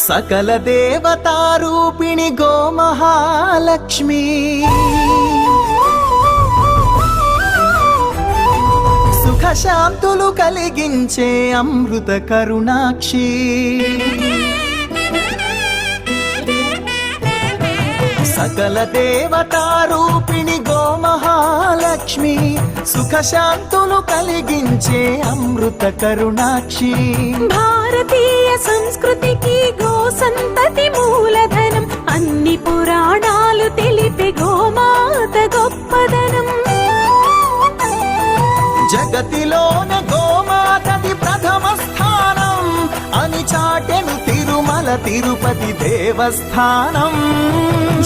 సకల దేవతారూపిణి గోమహాలక్ష్మి సుఖశాంతులు కలిగించే అమృత కరుణాక్షి సకల దేవతారూపిణి గోమహాలక్ష్మి సుఖశాంతులు కలిగించే అమృత కరుణాక్షి భారతీయ సంస్కృతికి గో సంతతి మూలధనం అన్ని పురాణాలు తెలిపే గోమాత గొప్పదనం జగతిలోన గోమాతది ప్రథమ స్థానం అని చాటెను తిరుమల తిరుపతి దేవస్థానం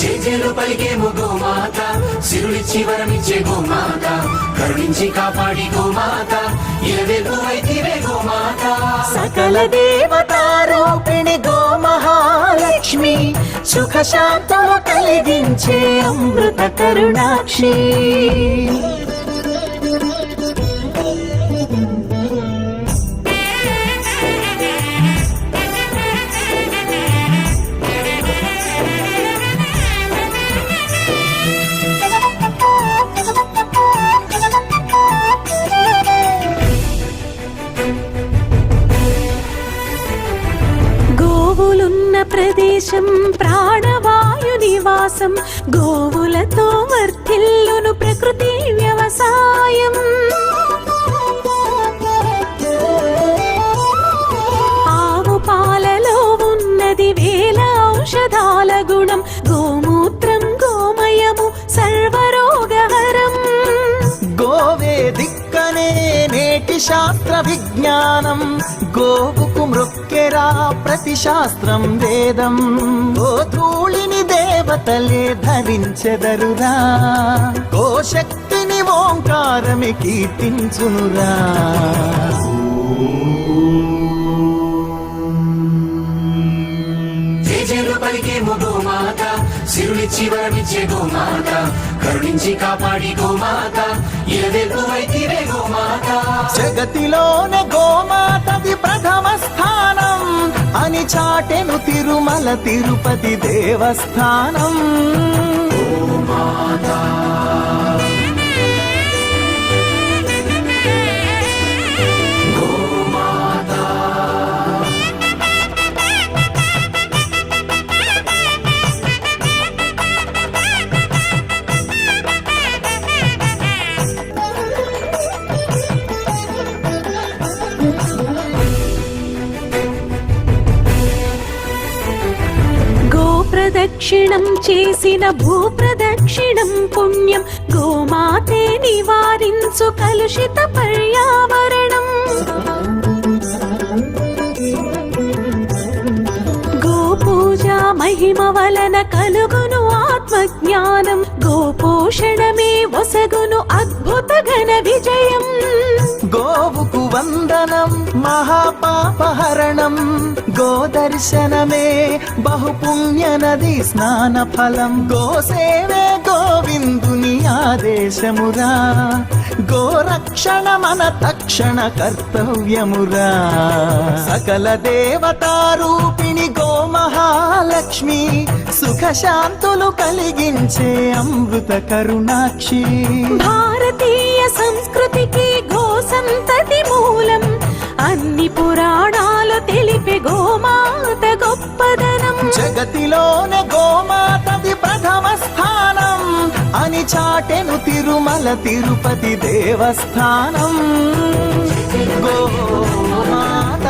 జేజేలు పలికేము గోమాత సిరులిచ్చి వరమిచ్చే గోమాత కరుణించి కాపాడి గోమాత ఇలవెల్పు వైతివే గోమాత సకల దేవతారూపిణి గోమహాలక్ష్మి సుఖశాంతము కలిగించే అమృత కరుణాక్షి గోవులున్న ప్రదేశం ప్రాణవాయు నివాసం గోవులతో వర్ధిల్లును ప్రకృతి వ్యవసాయం ఆవు పాలలో ఉన్నది వేల ఔషధాల గుణం గోమూత్రం గోమయము సర్వరోగహరం గోవే దిక్కనే నేటి శాస్త్ర విజ్ఞానం గోవుకు మృక్కెరా ప్రతి శాస్త్రం వేదం గోధూళిని దేవతలే ధరించెదరురా గోశక్తిని ఓంకారమి కీర్తించునురా జేజేలు పలికేము గోమాత సిరులిచ్చి వరమిచ్చే గోమాత కరుణించి కాపాడి గోమాత ఇలవెల్పు వైతివే గోమాత జగతిలోన గోమాతది ప్రథమ స్థానం అని చాటెను తిరుమల తిరుపతి దేవస్థానం గోమాత ప్రదక్షిణం చేసిన భూప్రదక్షిణం పుణ్యం గోమాతే నివారించు కలుషిత పర్యావరణం గోపూజ మహిమ వలన కలుగును ఆత్మజ్ఞానం గోపోషణమే ఒసగును అద్భుత ఘన విజయం గోవుకు వందనం మహాపాపహరణం గోదర్శనమే బహుపుణ్య నది స్నాన ఫలం గోసేవే గోవిందుని ఆదేశమురా గోరక్షణ మన తక్షణ కర్తవ్యమురా సకల దేవతారూపిణి గోమహాలక్ష్మి సుఖశాంతులు కలిగించే అమృత కరుణాక్షి భారతీయ సంస్కృతికి గో సంతతి మూలం అన్ని పురాణాలు తెలిపే గోమాత గొప్పదనం జగతిలోన గోమాతది ప్రథమ స్థానం అని చాటెను తిరుమల తిరుపతి దేవస్థానం గోమాత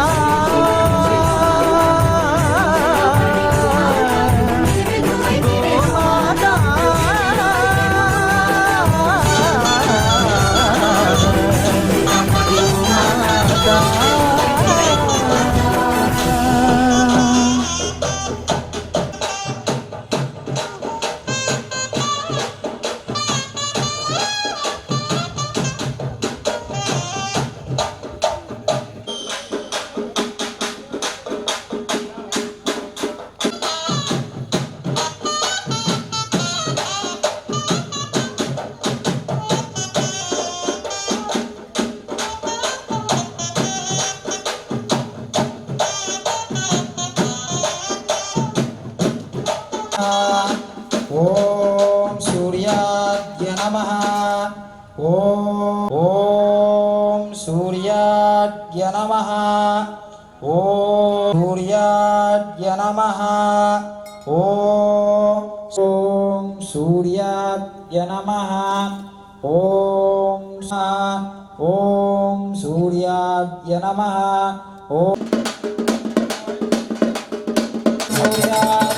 ఓం సూర్యాయ నమః ఓం సూర్యాయ నమః ఓం సూర్యాయ నమః ఓం సూర్యాయ నమః ఓం సూర్యాయ నమః ఓం సూర్యాయ